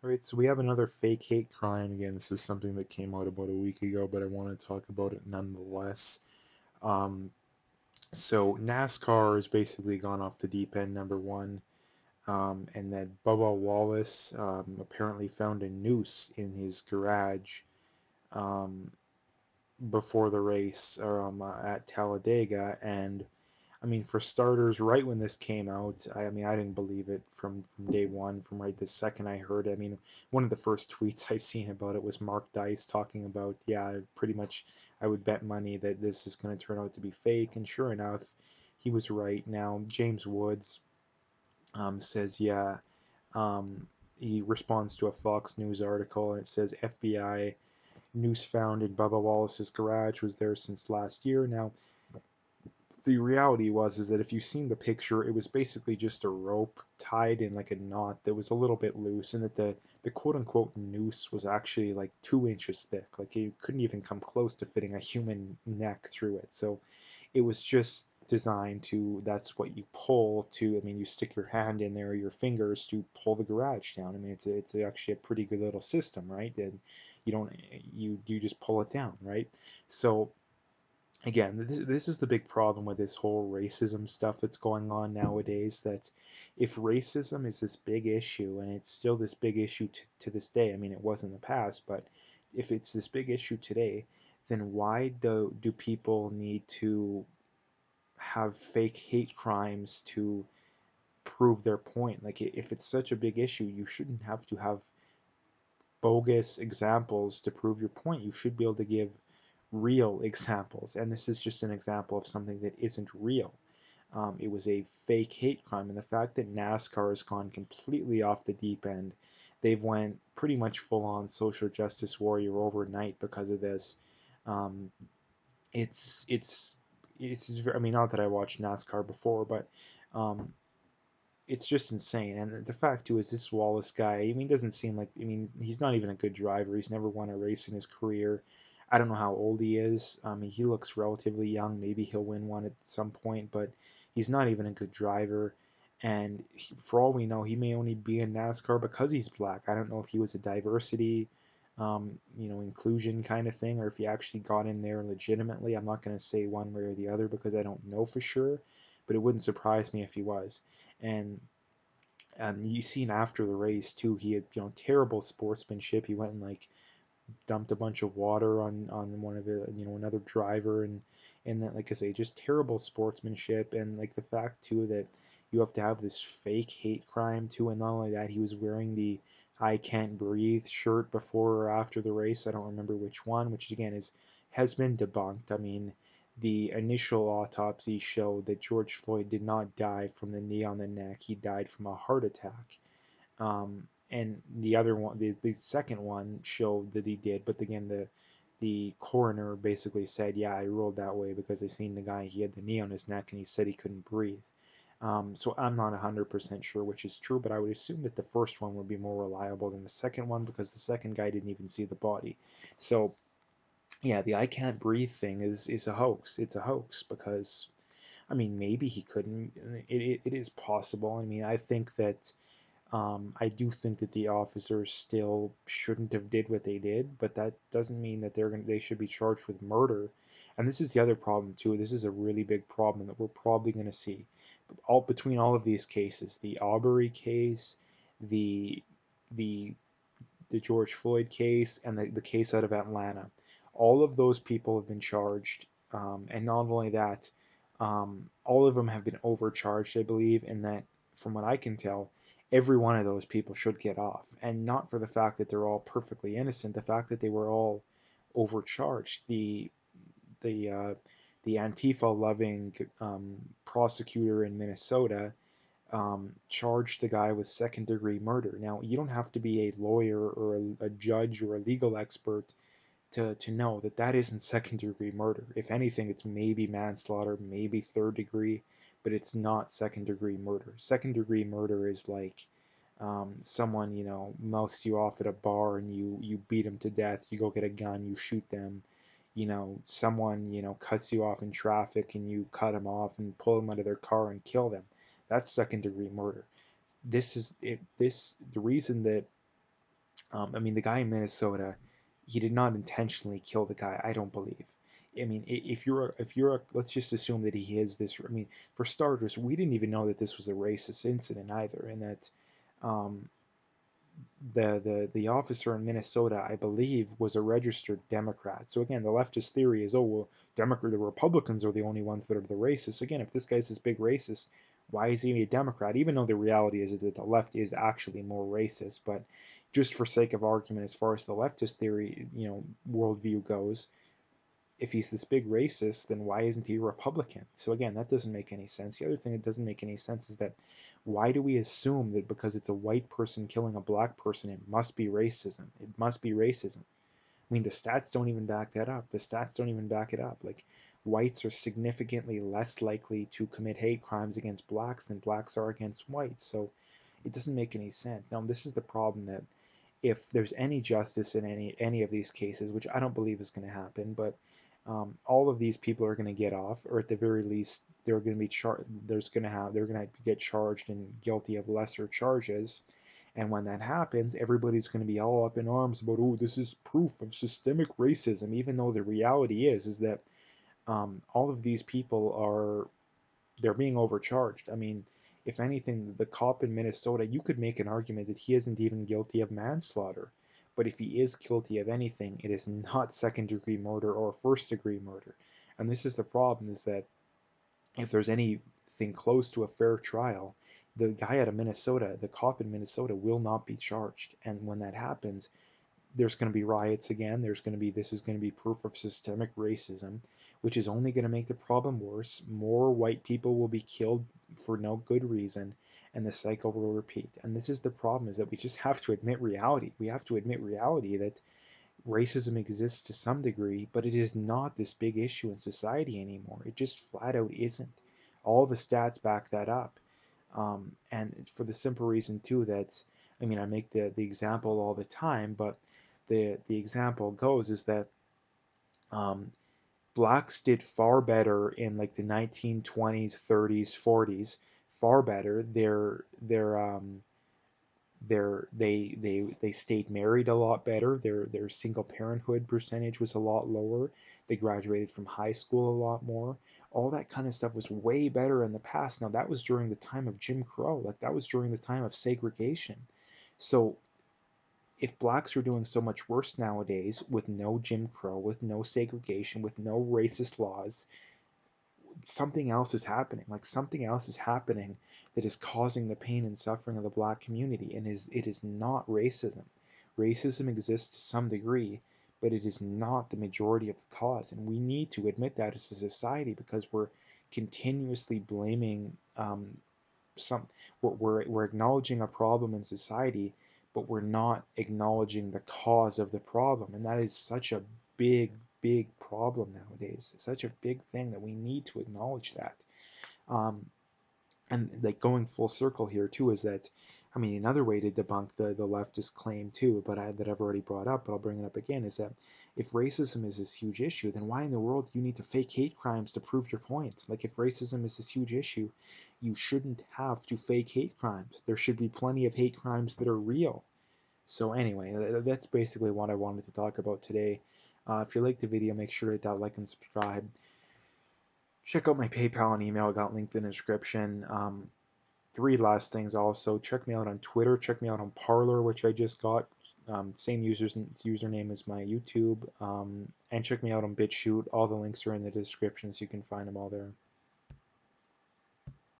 All right, so we have another fake hate crime. Again, this is something that came out about a week ago, but I want to talk about it nonetheless. Um, so NASCAR has basically gone off the deep end, number one, and that Bubba Wallace apparently found a noose in his garage um, before the race at Talladega, and I mean, for starters, right when this came out, I mean, I didn't believe it from day one, from right the second I heard it. I mean, one of the first tweets I seen about it was Mark Dice talking about, yeah, pretty much I would bet money that this is going to turn out to be fake, and sure enough, he was right. Now, James Woods says, yeah, um, he responds to a Fox News article, and it says FBI noose found in Bubba Wallace's garage was there since last year. Now, the reality was is that if you've seen the picture, it was basically just a rope tied in like a knot that was a little bit loose, and that the quote unquote noose was actually like 2 inches thick. Like you couldn't even come close to fitting a human neck through it. So it was just designed to that's what you pull to. I mean, you stick your hand in there, your fingers to pull the garage down. I mean, it's actually a pretty good little system, right? And you don't you just pull it down, right? So again, this is the big problem with this whole racism stuff that's going on nowadays. That if racism is this big issue, and it's still this big issue to this day, I mean, it was in the past, but if it's this big issue today, then why do people need to have fake hate crimes to prove their point? Like, if it's such a big issue, you shouldn't have to have bogus examples to prove your point. You should be able to give real examples. And this is just an example of something that isn't real. It was a fake hate crime, and the fact that NASCAR has gone completely off the deep end, they've went pretty much full on social justice warrior overnight because of this. Um, it's it's it's. I mean, not that I watched NASCAR before, but um, it's just insane. And the fact too is this Wallace guy. I mean, doesn't seem like. I mean, he's not even a good driver. He's never won a race in his career. I don't know how old he is. I mean, he looks relatively young. Maybe he'll win one at some point, but he's not even a good driver. And for all we know, he may only be in NASCAR because he's black. I don't know if he was a diversity, inclusion kind of thing, or if he actually got in there legitimately. I'm not going to say one way or the other because I don't know for sure, but it wouldn't surprise me if he was. And you seen after the race too, he had terrible sportsmanship. He went and like dumped a bunch of water on one of the another driver, and that, like I say, just terrible sportsmanship. And like the fact too that you have to have this fake hate crime too, and not only that, he was wearing the I can't breathe shirt before or after the race. I don't remember which one, which again is has been debunked. I mean, the initial autopsy showed that George Floyd did not die from the knee on the neck. He died from a heart attack. And the other one, the second one showed that he did, but again, the coroner basically said, yeah, I ruled that way because I seen the guy, he had the knee on his neck and he said he couldn't breathe. So I'm not 100% sure which is true, but I would assume that the first one would be more reliable than the second one because the second guy didn't even see the body. So yeah, the I can't breathe thing is a hoax. It's a hoax because I mean maybe he couldn't. It is possible. I mean I think that I do think that the officers still shouldn't have did what they did, but that doesn't mean that they should be charged with murder. And this is the other problem too. This is a really big problem that we're probably going to see all between all of these cases, the Aubrey case, the the the George Floyd case, and the case out of Atlanta. All of those people have been charged, and not only that, all of them have been overcharged, I believe, and that, from what I can tell, every one of those people should get off, and not for the fact that they're all perfectly innocent, the fact that they were all overcharged. The the Antifa loving prosecutor in Minnesota charged the guy with second degree murder. Now, you don't have to be a lawyer or a judge or a legal expert to know that that isn't second degree murder. If anything, it's maybe manslaughter, maybe third degree, but it's not second degree murder. Second degree murder is like someone, mouths you off at a bar and you beat them to death. You go get a gun, you shoot them. Someone, cuts you off in traffic and you cut them off and pull them out of their car and kill them. That's second degree murder. This is it. The reason that I mean, the guy in Minnesota, he did not intentionally kill the guy. I don't believe. I mean, let's just assume that he is this. I mean, for starters, we didn't even know that this was a racist incident either, and that um, the officer in Minnesota, I believe, was a registered Democrat. So again, the leftist theory is, oh well, the Republicans are the only ones that are the racists. Again, if this guy's this big racist, why is he a Democrat? Even though the reality is that the left is actually more racist, but just for sake of argument, as far as the leftist theory, worldview goes, if he's this big racist, then why isn't he a Republican? So again, that doesn't make any sense. The other thing that doesn't make any sense is that why do we assume that because it's a white person killing a black person, it must be racism? It must be racism. I mean, the stats don't even back that up. The stats don't even back it up. Like, whites are significantly less likely to commit hate crimes against blacks than blacks are against whites. So it doesn't make any sense. Now, this is the problem that if there's any justice in any of these cases, which I don't believe is going to happen, but all of these people are going to get off, or at the very least, they're going to be they're going to get charged and guilty of lesser charges. And when that happens, everybody's going to be all up in arms about, oh, this is proof of systemic racism, even though the reality is that all of these people are they're being overcharged. I mean, if anything, the cop in Minnesota, you could make an argument that he isn't even guilty of manslaughter. But if he is guilty of anything, it is not second degree murder or first degree murder. And this is the problem, is that if there's anything close to a fair trial, the guy out of Minnesota, the cop in Minnesota, will not be charged. And when that happens, there's going to be riots again. This is going to be proof of systemic racism, which is only going to make the problem worse. More white people will be killed for no good reason, and the cycle will repeat. And this is the problem, is that we just have to admit reality. We have to admit reality that racism exists to some degree, but it is not this big issue in society anymore. It just flat out isn't. All the stats back that up. And for the simple reason too that, I mean, I make the example all the time, but the example goes is that um, blacks did far better in like the 1920s, 30s, 40s, far better. They stayed married a lot better. Their single parenthood percentage was a lot lower. They graduated from high school a lot more. All that kind of stuff was way better in the past. Now that was during the time of Jim Crow. Like, that was during the time of segregation. So if blacks are doing so much worse nowadays with no Jim Crow, with no segregation, with no racist laws, something else is happening. Like, something else is happening that is causing the pain and suffering of the black community, and it is not racism. Racism exists to some degree, but it is not the majority of the cause, and we need to admit that as a society, because we're continuously blaming some we're acknowledging a problem in society, but we're not acknowledging the cause of the problem, and that is such a big problem nowadays. It's such a big thing that we need to acknowledge that. um, and like, going full circle here too, is that, I mean, another way to debunk the leftist claim too, that I've already brought up, but I'll bring it up again, is that if racism is this huge issue, then why in the world do you need to fake hate crimes to prove your point? Like, if racism is this huge issue, you shouldn't have to fake hate crimes. There should be plenty of hate crimes that are real. So anyway, that's basically what I wanted to talk about today. If you liked the video, make sure to hit that like and subscribe. Check out my PayPal and email. I got linked in the description. Three last things also. Check me out on Twitter. Check me out on Parler, which I just got. Same username as my YouTube. And check me out on BitChute. All the links are in the description, so you can find them all there.